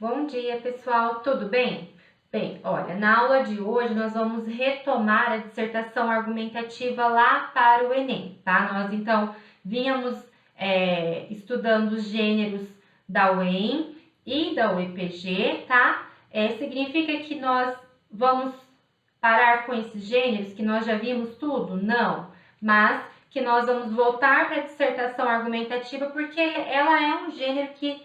Bom dia, pessoal, tudo bem? Bem, olha, na aula de hoje nós vamos retomar a dissertação argumentativa lá para o Enem, tá? Nós então vínhamos estudando os gêneros da UEM e da UEPG, tá? Significa que nós vamos parar com esses gêneros, que nós já vimos tudo? Não, mas que nós vamos voltar para a dissertação argumentativa porque ela é um gênero que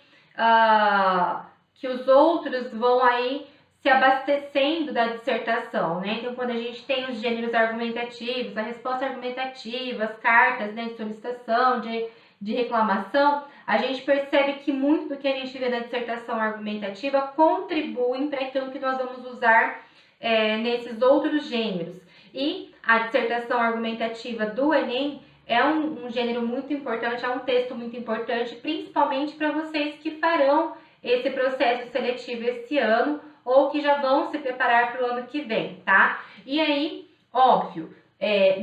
os outros vão aí se abastecendo da dissertação, né? Então, quando a gente tem os gêneros argumentativos, a resposta argumentativa, as cartas, né, de solicitação, de reclamação, a gente percebe que muito do que a gente vê na dissertação argumentativa contribuem para aquilo que nós vamos usar nesses outros gêneros. E a dissertação argumentativa do Enem é um gênero muito importante, é um texto muito importante, principalmente para vocês que farão esse processo seletivo esse ano ou que já vão se preparar para o ano que vem, tá? E aí, óbvio,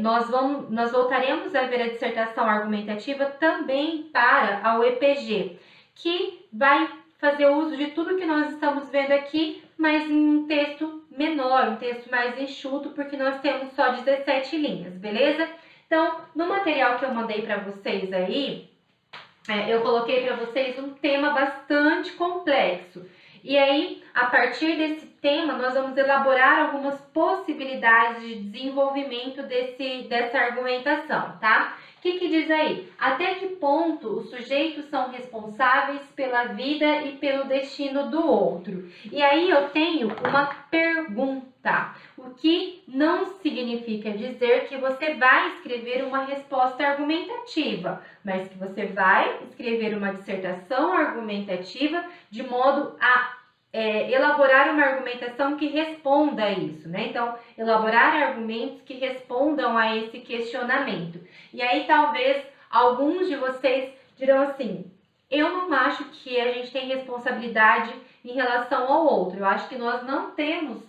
nós voltaremos a ver a dissertação argumentativa também para a UEPG, que vai fazer uso de tudo que nós estamos vendo aqui, mas em um texto menor, um texto mais enxuto, porque nós temos só 17 linhas, beleza? Então, no material que eu mandei para vocês aí, eu coloquei para vocês um tema bastante complexo. E aí, a partir desse tema, nós vamos elaborar algumas possibilidades de desenvolvimento dessa argumentação, tá? O que diz aí? Até que ponto os sujeitos são responsáveis pela vida e pelo destino do outro? E aí eu tenho uma pergunta, o que não significa dizer que você vai escrever uma resposta argumentativa, mas que você vai escrever uma dissertação argumentativa de modo a elaborar uma argumentação que responda a isso, né? Então, elaborar argumentos que respondam a esse questionamento. E aí, talvez, alguns de vocês dirão assim, eu não acho que a gente tem responsabilidade em relação ao outro. Eu acho que nós não temos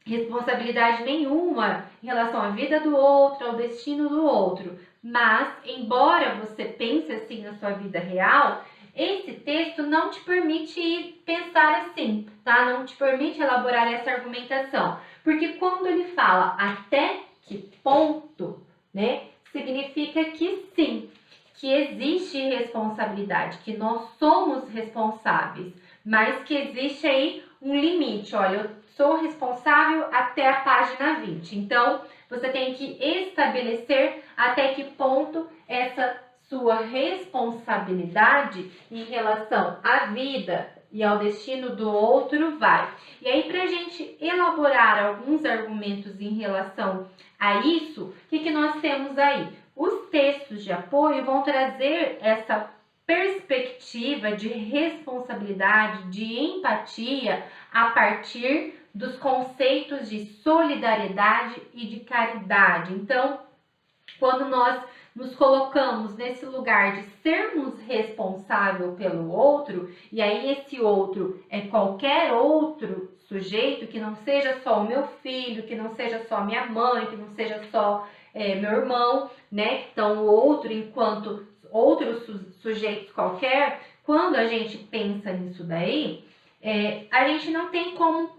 responsabilidade nenhuma em relação à vida do outro, ao destino do outro. Mas, embora você pense assim na sua vida real, esse texto não te permite pensar assim, tá? Não te permite elaborar essa argumentação. Porque quando ele fala até que ponto, né? Significa que sim, que existe responsabilidade, que nós somos responsáveis, mas que existe aí um limite. Olha, eu sou responsável até a página 20. Então, você tem que estabelecer até que ponto essa sua responsabilidade em relação à vida e ao destino do outro vai. E aí, para a gente elaborar alguns argumentos em relação a isso, o que nós temos aí? Os textos de apoio vão trazer essa perspectiva de responsabilidade, de empatia, a partir dos conceitos de solidariedade e de caridade. Então, quando nós nos colocamos nesse lugar de sermos responsável pelo outro, e aí esse outro é qualquer outro sujeito, que não seja só o meu filho, que não seja só minha mãe, que não seja só meu irmão, né? Então, o outro enquanto outros sujeitos qualquer, quando a gente pensa nisso daí, a gente não tem como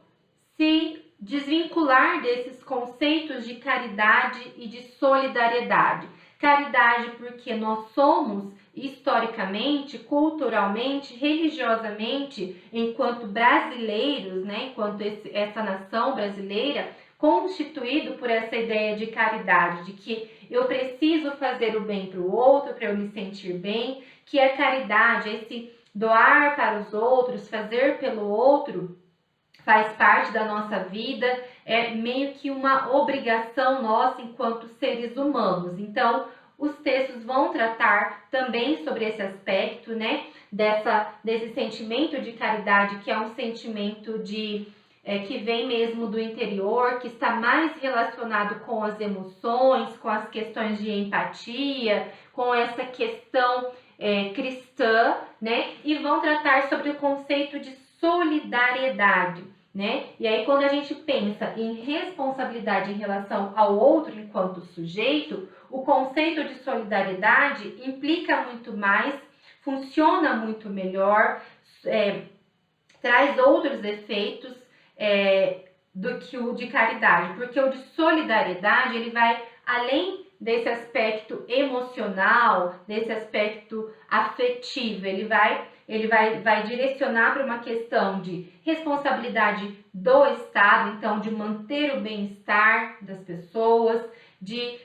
se desvincular desses conceitos de caridade e de solidariedade. Caridade porque nós somos historicamente, culturalmente, religiosamente, enquanto brasileiros, né, enquanto essa nação brasileira, constituído por essa ideia de caridade, de que eu preciso fazer o bem para o outro, para eu me sentir bem, que a caridade, esse doar para os outros, fazer pelo outro, faz parte da nossa vida, é meio que uma obrigação nossa enquanto seres humanos. Então, os textos vão tratar também sobre esse aspecto, né, desse sentimento de caridade, que é um sentimento que vem mesmo do interior, que está mais relacionado com as emoções, com as questões de empatia, com essa questão cristã, né, e vão tratar sobre o conceito de solidariedade, né? E aí, quando a gente pensa em responsabilidade em relação ao outro enquanto sujeito, o conceito de solidariedade implica muito mais, funciona muito melhor, traz outros efeitos do que o de caridade, porque o de solidariedade, ele vai além desse aspecto emocional, desse aspecto afetivo, ele vai direcionar para uma questão de responsabilidade do Estado, então de manter o bem-estar das pessoas, de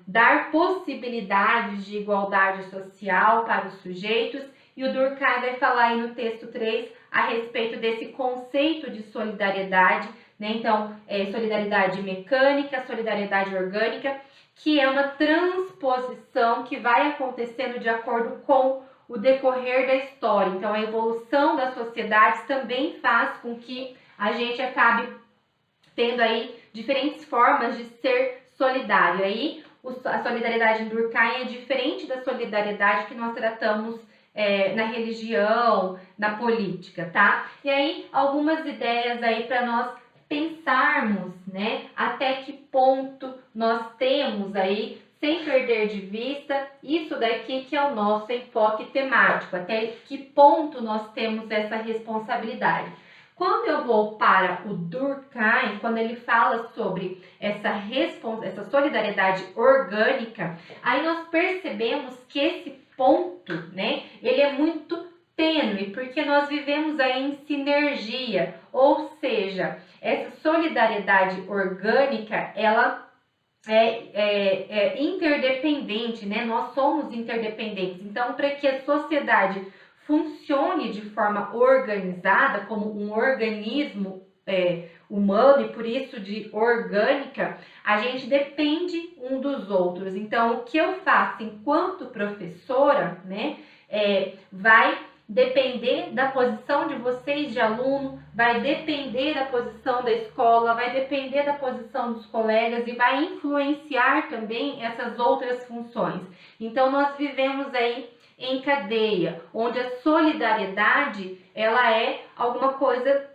dar possibilidades de igualdade social para os sujeitos. E o Durkheim vai falar aí no texto 3 a respeito desse conceito de solidariedade, né? Então, solidariedade mecânica, solidariedade orgânica, que é uma transposição que vai acontecendo de acordo com o decorrer da história. Então, a evolução das sociedades também faz com que a gente acabe tendo aí diferentes formas de ser solidário. Aí, a solidariedade em Durkheim é diferente da solidariedade que nós tratamos na religião, na política, tá? E aí, algumas ideias aí para nós pensarmos, né? Até que ponto nós temos aí, sem perder de vista, isso daqui que é o nosso enfoque temático, até que ponto nós temos essa responsabilidade. Quando eu vou para o Durkheim, quando ele fala sobre essa solidariedade orgânica, aí nós percebemos que esse ponto, né, ele é muito tênue, porque nós vivemos aí em sinergia, ou seja, essa solidariedade orgânica, ela é interdependente, né? Nós somos interdependentes. Então, para que a sociedade funcione de forma organizada, como um organismo humano, e por isso de orgânica, a gente depende um dos outros. Então, o que eu faço enquanto professora, né, vai depender da posição de vocês de aluno, vai depender da posição da escola, vai depender da posição dos colegas e vai influenciar também essas outras funções. Então, nós vivemos aí em cadeia, onde a solidariedade, ela é alguma coisa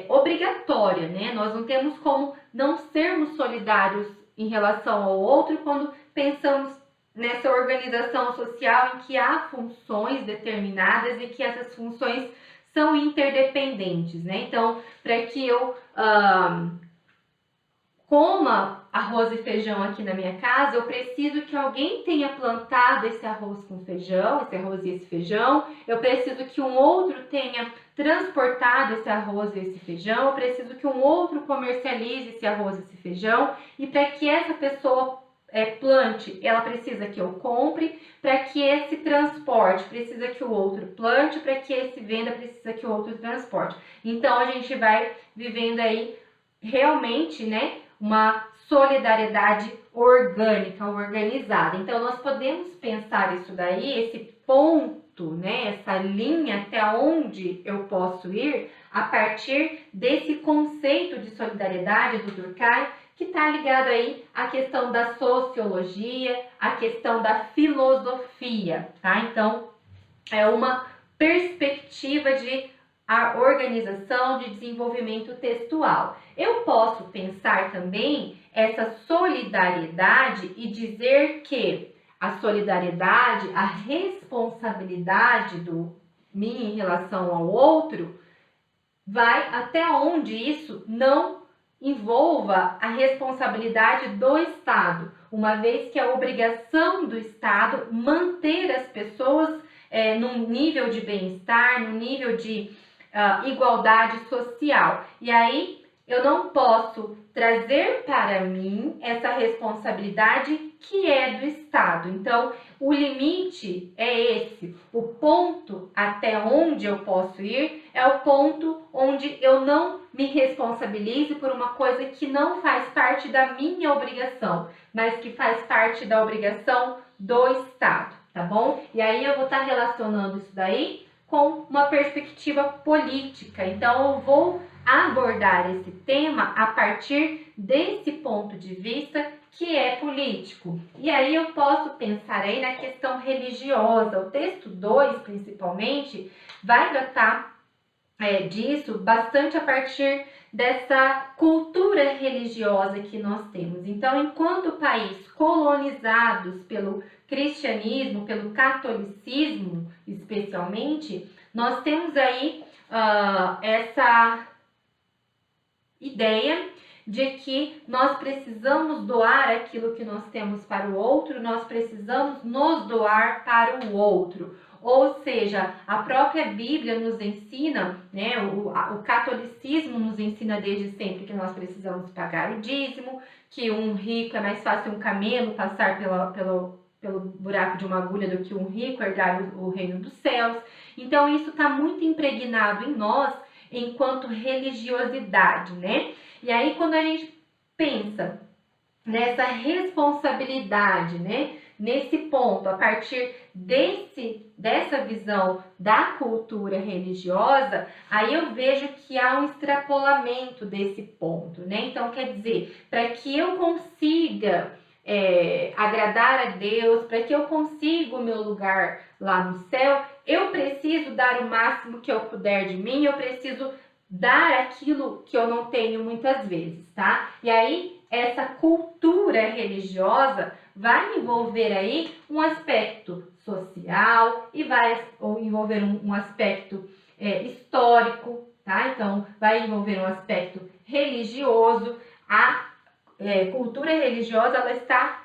obrigatória, né? Nós não temos como não sermos solidários em relação ao outro quando pensamos nessa organização social em que há funções determinadas e que essas funções são interdependentes, né? Então, para que eu coma arroz e feijão aqui na minha casa, eu preciso que alguém tenha plantado esse arroz com feijão, esse arroz e esse feijão, eu preciso que um outro tenha transportado esse arroz e esse feijão, eu preciso que um outro comercialize esse arroz e esse feijão, e para que essa pessoa plante, ela precisa que eu compre, para que esse transporte, precisa que o outro plante, para que esse venda, precisa que o outro transporte. Então, a gente vai vivendo aí realmente, né, uma solidariedade orgânica, organizada. Então, nós podemos pensar isso daí, esse ponto, né, essa linha até onde eu posso ir a partir desse conceito de solidariedade do Durkheim, que está ligado aí à questão da sociologia, à questão da filosofia, tá? Então, é uma perspectiva de organização, de desenvolvimento textual. Eu posso pensar também essa solidariedade e dizer que a solidariedade, a responsabilidade do mim em relação ao outro, vai até onde isso não envolva a responsabilidade do Estado, uma vez que é a obrigação do Estado manter as pessoas num nível de bem-estar, num nível de igualdade social. E aí eu não posso trazer para mim essa responsabilidade que é do Estado. Então, o limite é esse. O ponto até onde eu posso ir é o ponto onde eu não me responsabilize por uma coisa que não faz parte da minha obrigação, mas que faz parte da obrigação do Estado, tá bom? E aí eu vou estar relacionando isso daí com uma perspectiva política. Então, eu vou abordar esse tema a partir desse ponto de vista que é político. E aí eu posso pensar aí na questão religiosa. O texto 2, principalmente, vai tratar disso bastante a partir dessa cultura religiosa que nós temos. Então, enquanto país colonizados pelo cristianismo, pelo catolicismo especialmente, nós temos aí essa ideia de que nós precisamos doar aquilo que nós temos para o outro, nós precisamos nos doar para o outro. Ou seja, a própria Bíblia nos ensina, né, o catolicismo nos ensina desde sempre que nós precisamos pagar o dízimo, que um rico é mais fácil um camelo passar pelo buraco de uma agulha do que um rico herdar o reino dos céus. Então isso está muito impregnado em nós enquanto religiosidade, né? E aí quando a gente pensa nessa responsabilidade, né? Nesse ponto, a partir dessa visão da cultura religiosa, aí eu vejo que há um extrapolamento desse ponto, né? Então, quer dizer, para que eu consiga agradar a Deus, para que eu consiga o meu lugar lá no céu, eu preciso dar o máximo que eu puder de mim, eu preciso dar aquilo que eu não tenho muitas vezes, tá? E aí, essa cultura religiosa vai envolver aí um aspecto social e vai envolver um aspecto histórico, tá? Então, vai envolver um aspecto religioso. A cultura religiosa, ela está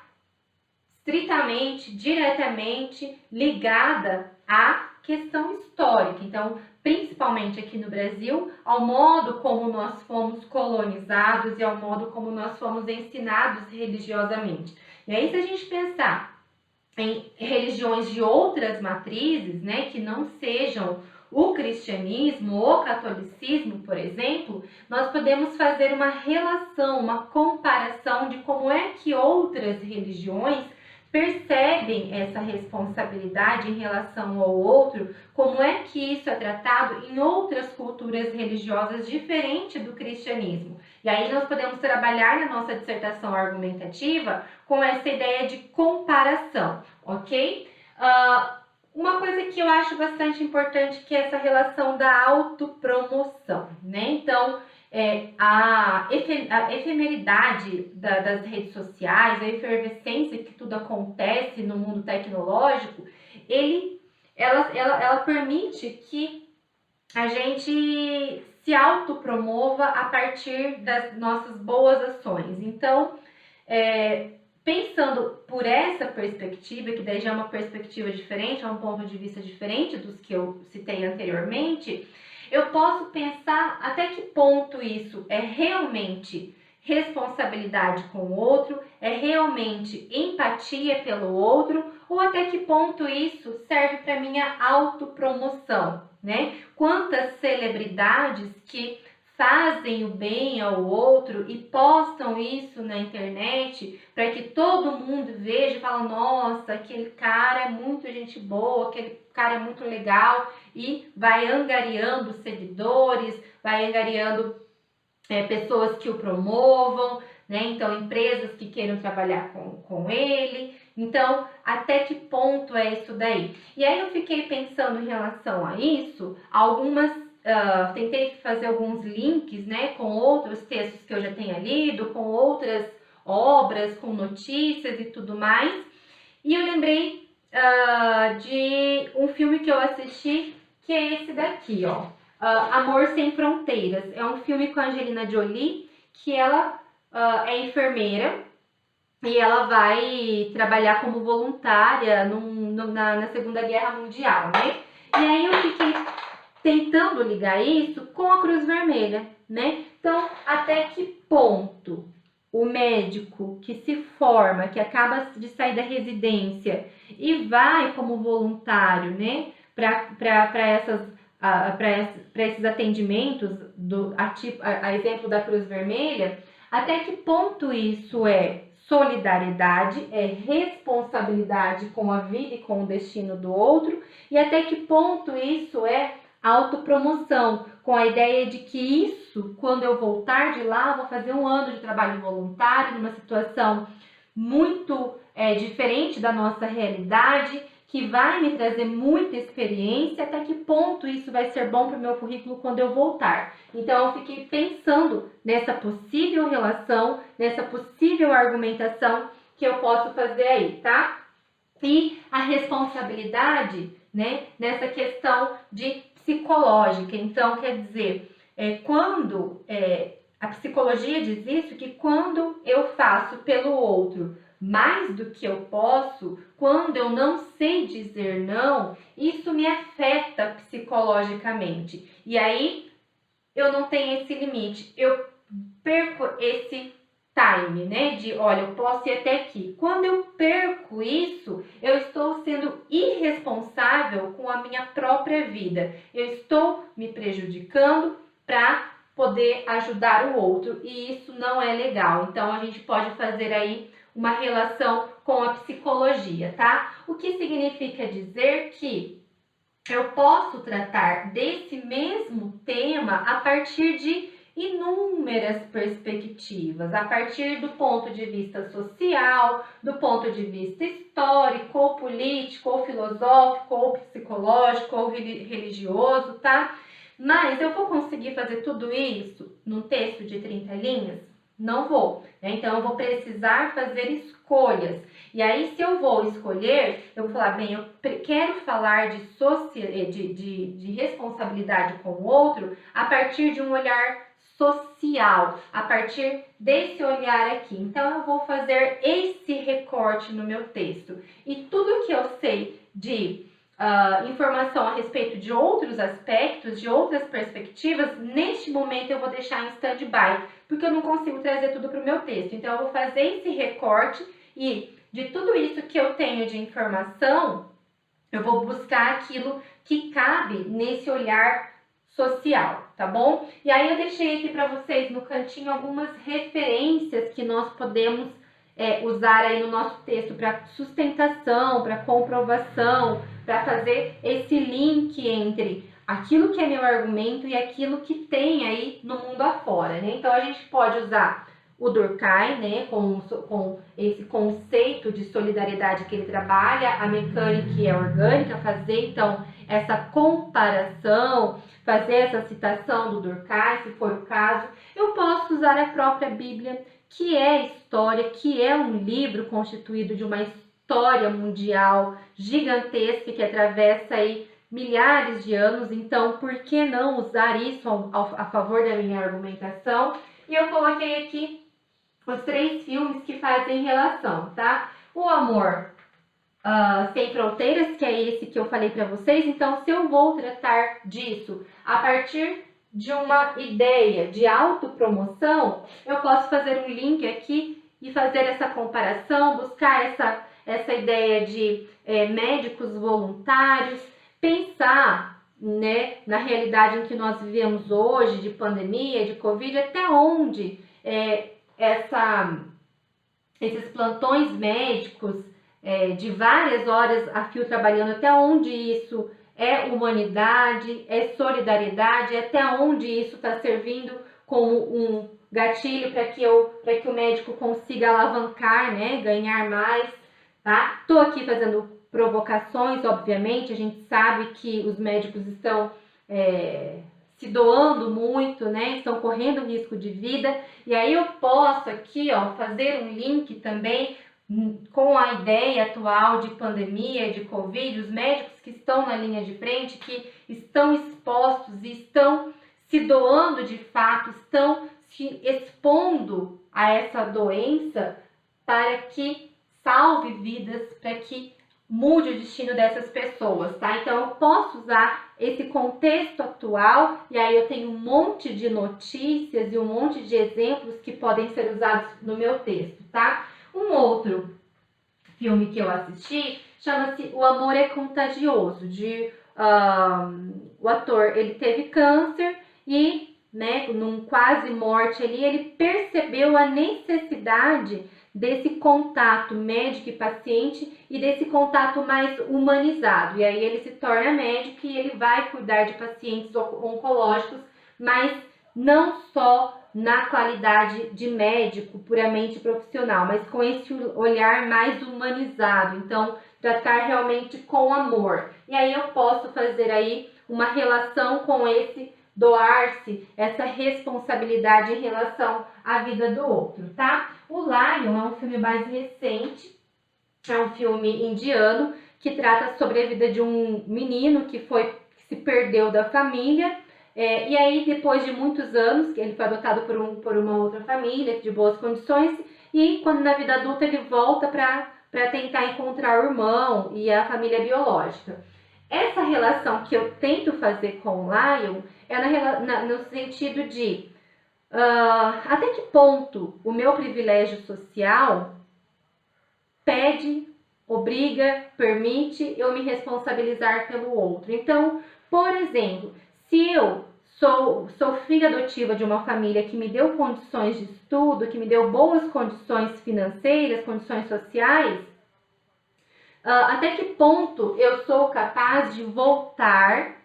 estritamente, diretamente ligada à questão histórica. Então, principalmente aqui no Brasil, ao modo como nós fomos colonizados e ao modo como nós fomos ensinados religiosamente. E aí, se a gente pensar em religiões de outras matrizes, né, que não sejam o cristianismo ou o catolicismo, por exemplo, nós podemos fazer uma relação, uma comparação de como é que outras religiões percebem essa responsabilidade em relação ao outro, como é que isso é tratado em outras culturas religiosas diferentes do cristianismo. E aí nós podemos trabalhar na nossa dissertação argumentativa com essa ideia de comparação, ok? Uma coisa que eu acho bastante importante que é essa relação da autopromoção, né? Então, a efemeridade das redes sociais, a efervescência que tudo acontece no mundo tecnológico, ela permite que a gente se autopromova a partir das nossas boas ações. Então, pensando por essa perspectiva, que daí já é uma perspectiva diferente, é um ponto de vista diferente dos que eu citei anteriormente, eu posso pensar até que ponto isso é realmente responsabilidade com o outro, é realmente empatia pelo outro, ou até que ponto isso serve para minha autopromoção, né? Quantas celebridades que fazem o bem ao outro e postam isso na internet para que todo mundo veja e fale, nossa, aquele cara é muito gente boa, aquele cara é muito legal, e vai angariando seguidores, vai angariando pessoas que o promovam, né? Então, empresas que queiram trabalhar com ele. Então, até que ponto é isso daí? E aí eu fiquei pensando em relação a isso, tentei fazer alguns links, né, com outros textos que eu já tenha lido, com outras obras, com notícias e tudo mais. E eu lembrei de um filme que eu assisti, que é esse daqui, ó. Amor Sem Fronteiras. É um filme com a Angelina Jolie, que ela é enfermeira e ela vai trabalhar como voluntária na Segunda Guerra Mundial, né? E aí eu fiquei tentando ligar isso com a Cruz Vermelha, né? Então, até que ponto o médico que se forma, que acaba de sair da residência e vai como voluntário, né, para esses atendimentos, a exemplo da Cruz Vermelha, até que ponto isso é solidariedade, é responsabilidade com a vida e com o destino do outro, e até que ponto isso é autopromoção, com a ideia de que isso, quando eu voltar de lá, vou fazer um ano de trabalho voluntário, numa situação muito diferente da nossa realidade, que vai me trazer muita experiência, até que ponto isso vai ser bom para o meu currículo quando eu voltar. Então, eu fiquei pensando nessa possível relação, nessa possível argumentação que eu posso fazer aí, tá? E a responsabilidade, né, nessa questão de psicológica. Então, quer dizer, a psicologia diz isso, que quando eu faço pelo outro mais do que eu posso, quando eu não sei dizer não, isso me afeta psicologicamente. E aí eu não tenho esse limite, eu perco esse time, né? De, olha, eu posso ir até aqui. Quando eu perco isso, eu estou sendo irresponsável com a minha própria vida. Eu estou me prejudicando para poder ajudar o outro e isso não é legal. Então a gente pode fazer aí uma relação com a psicologia, tá? O que significa dizer que eu posso tratar desse mesmo tema a partir de inúmeras perspectivas, a partir do ponto de vista social, do ponto de vista histórico, ou político, ou filosófico, ou psicológico, ou religioso, tá? Mas eu vou conseguir fazer tudo isso num texto de 30 linhas? Não vou, né? Então eu vou precisar fazer escolhas. E aí, se eu vou escolher, eu vou falar, bem, eu quero falar de responsabilidade com o outro a partir de um olhar social, a partir desse olhar aqui. Então, eu vou fazer esse recorte no meu texto. E tudo que eu sei de informação a respeito de outros aspectos, de outras perspectivas, neste momento eu vou deixar em stand-by, porque eu não consigo trazer tudo para o meu texto. Então, eu vou fazer esse recorte e de tudo isso que eu tenho de informação, eu vou buscar aquilo que cabe nesse olhar social, tá bom? E aí eu deixei aqui para vocês no cantinho algumas referências que nós podemos usar aí no nosso texto para sustentação, para comprovação, para fazer esse link entre aquilo que é meu argumento e aquilo que tem aí no mundo afora, né? Então a gente pode usar o Durkheim, né, com esse conceito de solidariedade que ele trabalha, a mecânica e a orgânica, fazer então essa comparação, fazer essa citação do Durkheim, se for o caso. Eu posso usar a própria Bíblia, que é história, que é um livro constituído de uma história mundial gigantesca que atravessa aí milhares de anos, então por que não usar isso a favor da minha argumentação? E eu coloquei aqui os 3 filmes que fazem relação, tá? O Amor Sem Fronteiras, que é esse que eu falei para vocês. Então, se eu vou tratar disso a partir de uma ideia de autopromoção, eu posso fazer um link aqui e fazer essa comparação, buscar essa ideia de médicos voluntários, pensar, né, na realidade em que nós vivemos hoje, de pandemia, de Covid, até onde esses plantões médicos de várias horas a fio trabalhando, até onde isso é humanidade, é solidariedade, até onde isso está servindo como um gatilho para que o médico consiga alavancar, né, ganhar mais, tá? Tô aqui fazendo provocações, obviamente, a gente sabe que os médicos estão se doando muito, né? Estão correndo risco de vida. E aí eu posso aqui, ó, fazer um link também com a ideia atual de pandemia, de Covid, os médicos que estão na linha de frente, que estão expostos e estão se doando de fato, estão se expondo a essa doença para que salve vidas, para que mude o destino dessas pessoas, tá? Então eu posso usar esse contexto atual e aí eu tenho um monte de notícias e um monte de exemplos que podem ser usados no meu texto, tá? Um outro filme que eu assisti chama-se O Amor é Contagioso, o ator, ele teve câncer e, né, num quase morte ali, ele percebeu a necessidade desse contato médico e paciente e desse contato mais humanizado. E aí ele se torna médico e ele vai cuidar de pacientes oncológicos, mas não só na qualidade de médico puramente profissional, mas com esse olhar mais humanizado. Então, tratar realmente com amor. E aí eu posso fazer aí uma relação com esse doar-se, essa responsabilidade em relação à vida do outro, tá? O Lion é um filme mais recente É um filme indiano que trata sobre a vida de um menino que se perdeu da família. E aí, depois de muitos anos, ele foi adotado por uma outra família de boas condições. E quando na vida adulta ele volta para tentar encontrar o irmão e a família biológica. Essa relação que eu tento fazer com o Lion é no sentido de até que ponto o meu privilégio social pede, obriga, permite eu me responsabilizar pelo outro. Então, por exemplo, se eu sou filha adotiva de uma família que me deu condições de estudo, que me deu boas condições financeiras, condições sociais, até que ponto eu sou capaz de voltar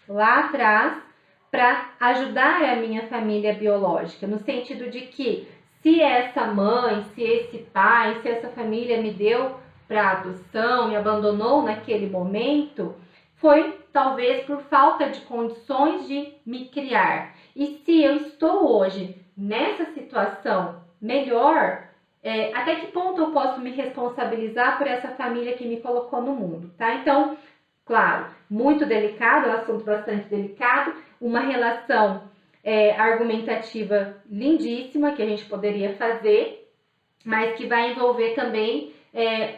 lá atrás para ajudar a minha família biológica, no sentido de que se essa mãe, se esse pai, se essa família me deu para adoção, me abandonou naquele momento, foi talvez por falta de condições de me criar. E se eu estou hoje nessa situação melhor, até que ponto eu posso me responsabilizar por essa família que me colocou no mundo, tá? Então, claro, muito delicado, é um assunto bastante delicado, uma relação argumentativa lindíssima que a gente poderia fazer, mas que vai envolver também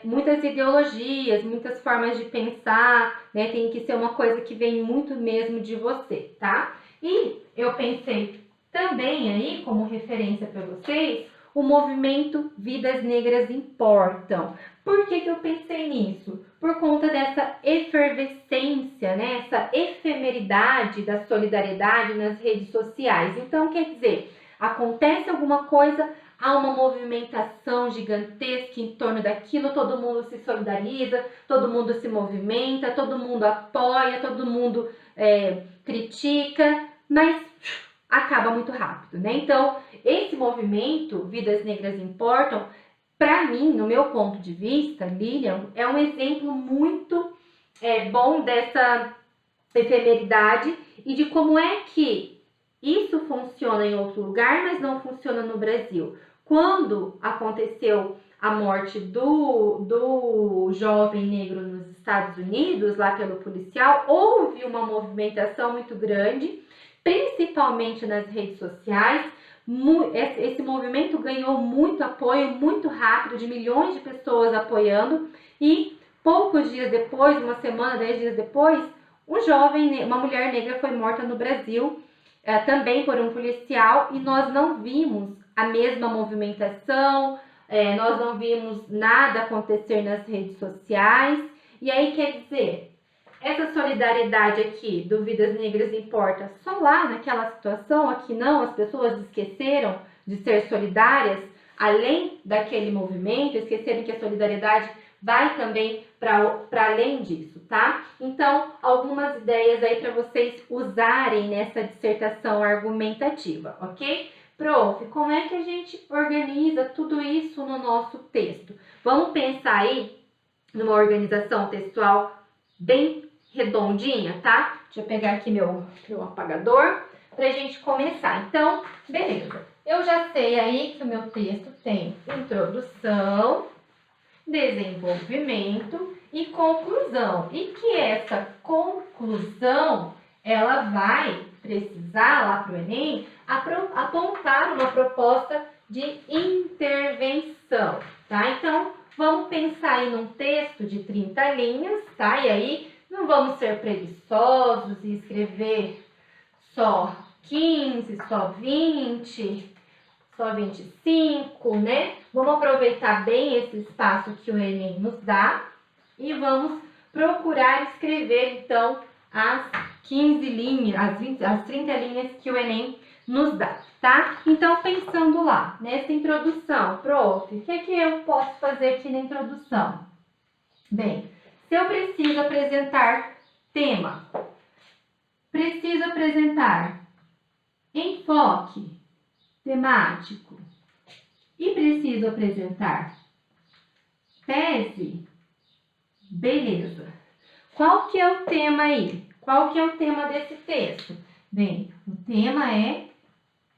muitas ideologias, muitas formas de pensar, né? Tem que ser uma coisa que vem muito mesmo de você, tá? E eu pensei também aí, como referência para vocês, o movimento Vidas Negras Importam. Por que eu pensei nisso? Por conta dessa efervescência, né? Essa efemeridade da solidariedade nas redes sociais. Então, quer dizer, acontece alguma coisa, há uma movimentação gigantesca em torno daquilo, todo mundo se solidariza, todo mundo se movimenta, todo mundo apoia, todo mundo critica, mas acaba muito rápido, né? Então, esse movimento Vidas Negras Importam, para mim, no meu ponto de vista, Lilian, é um exemplo muito bom dessa efemeridade e de como é que isso funciona em outro lugar, mas não funciona no Brasil. Quando aconteceu a morte do jovem negro nos Estados Unidos, lá pelo policial, houve uma movimentação muito grande, principalmente nas redes sociais. Esse movimento ganhou muito apoio, muito rápido, de milhões de pessoas apoiando, e poucos dias depois, uma semana, 10 dias depois, uma mulher negra foi morta no Brasil, também por um policial, e nós não vimos a mesma movimentação, nós não vimos nada acontecer nas redes sociais. E aí, quer dizer, essa solidariedade aqui do Vidas Negras Importa só lá naquela situação, aqui não, as pessoas esqueceram de ser solidárias além daquele movimento, esqueceram que a solidariedade vai também para além disso, tá? Então, algumas ideias aí para vocês usarem nessa dissertação argumentativa, ok? Prof, como é que a gente organiza tudo isso no nosso texto? Vamos pensar aí numa organização textual bem redondinha, tá? Deixa eu pegar aqui meu apagador pra gente começar. Então, beleza. Eu já sei aí que o meu texto tem introdução, desenvolvimento e conclusão. E que essa conclusão, ela vai precisar lá pro Enem apontar uma proposta de intervenção, tá? Então, vamos pensar aí num texto de 30 linhas, tá? E aí, não vamos ser preguiçosos e escrever só 15, só 20, só 25, né? Vamos aproveitar bem esse espaço que o Enem nos dá e vamos procurar escrever, então, as 15 linhas, as 30 linhas que o Enem nos dá, tá? Então, pensando lá, nessa introdução, prof, o que eu posso fazer aqui na introdução? Bem, se eu preciso apresentar tema, preciso apresentar enfoque temático e preciso apresentar tese, beleza. Qual que é o tema aí? Qual que é o tema desse texto? Bem, o tema é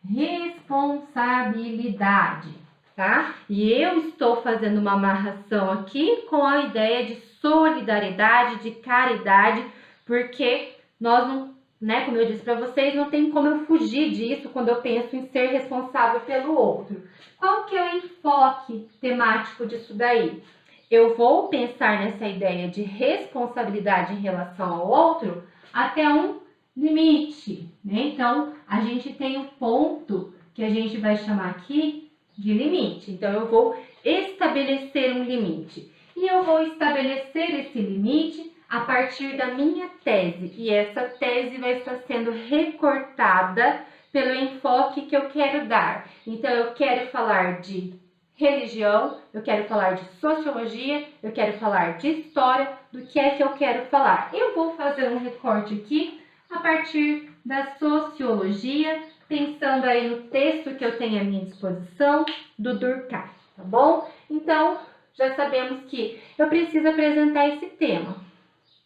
responsabilidade. tá? E eu estou fazendo uma amarração aqui com a ideia de solidariedade, de caridade, porque nós não, né, como eu disse para vocês, não tem como eu fugir disso quando eu penso em ser responsável pelo outro. Qual que é o enfoque temático disso daí? Eu vou pensar nessa ideia de responsabilidade em relação ao outro até um limite, né? Então, a gente tem um ponto que a gente vai chamar aqui de limite. Então, eu vou estabelecer um limite. E eu vou estabelecer esse limite a partir da minha tese. E essa tese vai estar sendo recortada pelo enfoque que eu quero dar. Então, eu quero falar de religião, eu quero falar de sociologia, eu quero falar de história, do que é que eu quero falar. Eu vou fazer um recorte aqui a partir da sociologia, pensando aí no texto que eu tenho à minha disposição, do Durkheim, tá bom? Então, já sabemos que eu preciso apresentar esse tema.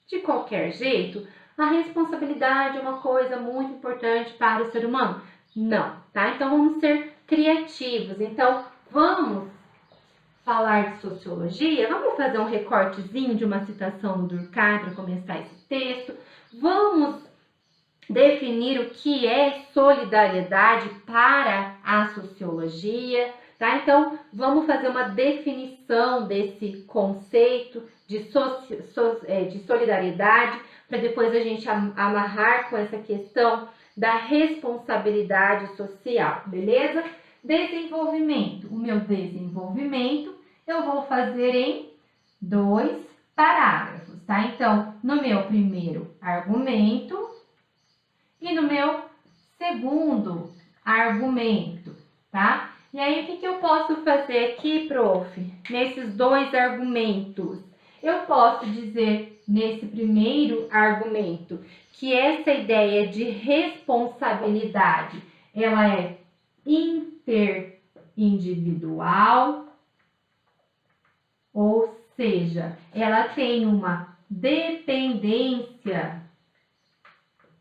De qualquer jeito, a responsabilidade é uma coisa muito importante para o ser humano? Não, tá? Então, vamos ser criativos. Então, vamos falar de sociologia? Vamos fazer um recortezinho de uma citação do Durkheim para começar esse texto? Vamos definir o que é solidariedade para a sociologia, tá? Então, vamos fazer uma definição desse conceito de solidariedade, para depois a gente amarrar com essa questão da responsabilidade social, beleza? Desenvolvimento. O meu desenvolvimento eu vou fazer em 2 parágrafos, tá? Então, no meu primeiro argumento e no meu segundo argumento, tá? E aí, o que eu posso fazer aqui, prof? Nesses 2 argumentos? Eu posso dizer, nesse primeiro argumento, que essa ideia de responsabilidade, ela é interindividual, ou seja, ela tem uma dependência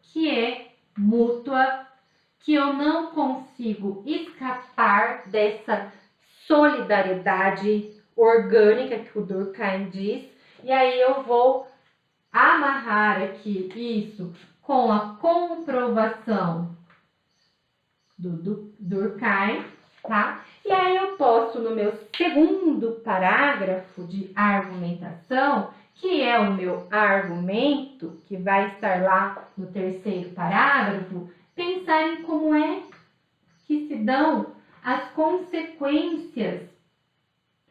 que é mútua, que eu não consigo escapar dessa solidariedade orgânica que o Durkheim diz, e aí eu vou amarrar aqui isso com a comprovação do Durkheim, tá? E aí eu posso, no meu segundo parágrafo de argumentação, que é o meu argumento, que vai estar lá no terceiro parágrafo, pensar em como é que se dão as consequências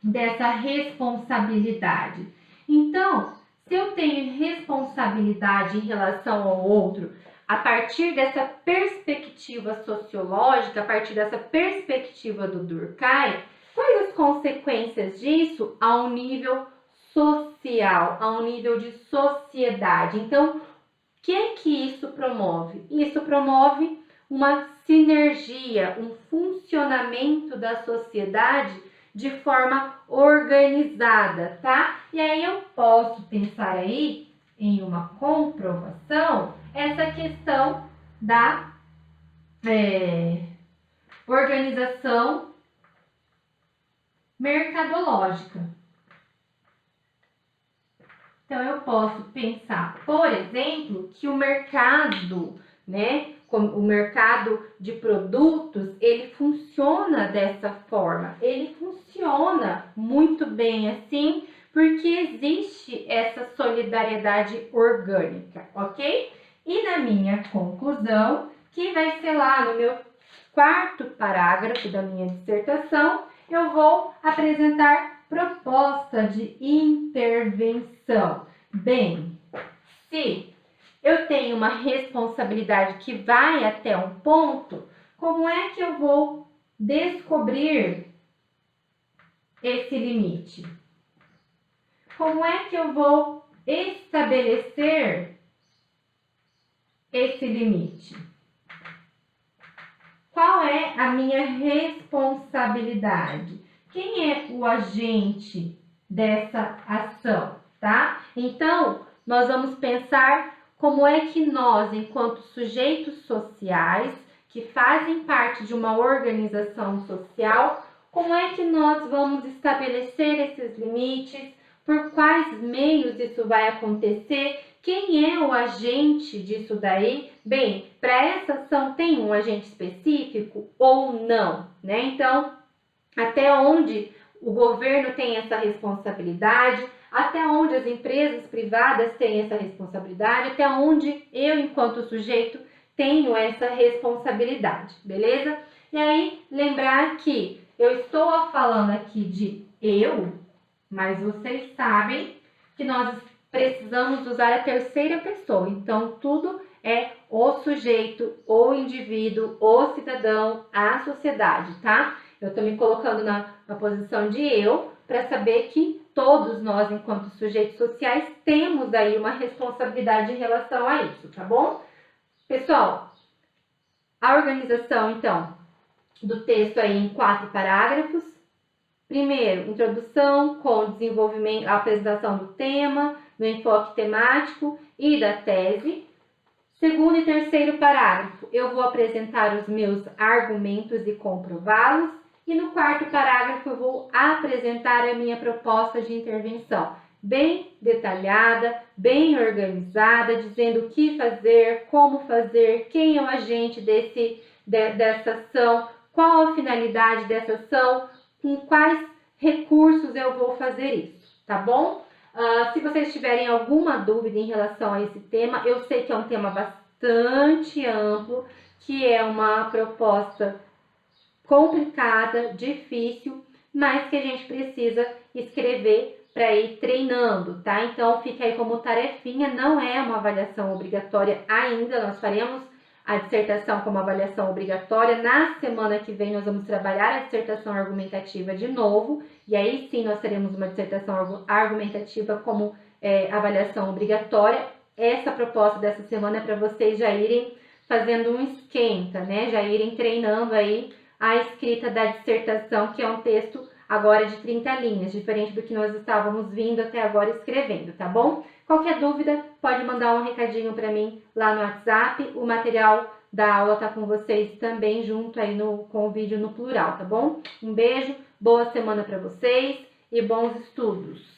dessa responsabilidade. Então, se eu tenho responsabilidade em relação ao outro, a partir dessa perspectiva sociológica, a partir dessa perspectiva do Durkheim, quais as consequências disso a um nível social, a um nível de sociedade? Então, o que isso promove? Isso promove uma sinergia, um funcionamento da sociedade de forma organizada, tá? E aí eu posso pensar aí em uma comprovação essa questão da organização mercadológica. Então, eu posso pensar, por exemplo, que o mercado, né, o mercado de produtos, ele funciona dessa forma. Ele funciona muito bem assim, porque existe essa solidariedade orgânica, ok? E na minha conclusão, que vai ser lá no meu quarto parágrafo da minha dissertação, eu vou apresentar proposta de intervenção. Bem, se eu tenho uma responsabilidade que vai até um ponto, como é que eu vou descobrir esse limite? Como é que eu vou estabelecer esse limite? Qual é a minha responsabilidade? Quem é o agente dessa ação, tá? Então, nós vamos pensar como é que nós, enquanto sujeitos sociais, que fazem parte de uma organização social, Como é que nós vamos estabelecer esses limites? Por quais meios isso vai acontecer? Quem é o agente disso daí? Bem, para essa ação tem um agente específico ou não, né? Então, até onde o governo tem essa responsabilidade, até onde as empresas privadas têm essa responsabilidade, até onde eu, enquanto sujeito, tenho essa responsabilidade, beleza? E aí, lembrar que eu estou falando aqui de eu, mas vocês sabem que nós precisamos usar a terceira pessoa. Então, tudo é o sujeito, o indivíduo, o cidadão, a sociedade, tá? Eu estou me colocando na posição de eu para saber que todos nós, enquanto sujeitos sociais, temos aí uma responsabilidade em relação a isso, tá bom? Pessoal, a organização, então, do texto aí em 4 parágrafos. Primeiro, introdução com desenvolvimento, a apresentação do tema, do enfoque temático e da tese. Segundo e terceiro parágrafo, eu vou apresentar os meus argumentos e comprová-los. E no quarto parágrafo, eu vou apresentar a minha proposta de intervenção, bem detalhada, bem organizada, dizendo o que fazer, como fazer, quem é o agente dessa ação, qual a finalidade dessa ação, com quais recursos eu vou fazer isso, tá bom? Se vocês tiverem alguma dúvida em relação a esse tema, eu sei que é um tema bastante amplo, que é uma proposta complicada, difícil, mas que a gente precisa escrever para ir treinando, tá? Então, fica aí como tarefinha, não é uma avaliação obrigatória ainda, nós faremos a dissertação como avaliação obrigatória. Na semana que vem, nós vamos trabalhar a dissertação argumentativa de novo, e aí sim nós teremos uma dissertação argumentativa como avaliação obrigatória. Essa proposta dessa semana é para vocês já irem fazendo um esquenta, né? Já irem treinando aí a escrita da dissertação, que é um texto agora de 30 linhas, diferente do que nós estávamos vindo até agora escrevendo, tá bom? Qualquer dúvida, pode mandar um recadinho para mim lá no WhatsApp. O material da aula tá com vocês também junto aí com o vídeo no plural, tá bom? Um beijo, boa semana para vocês e bons estudos!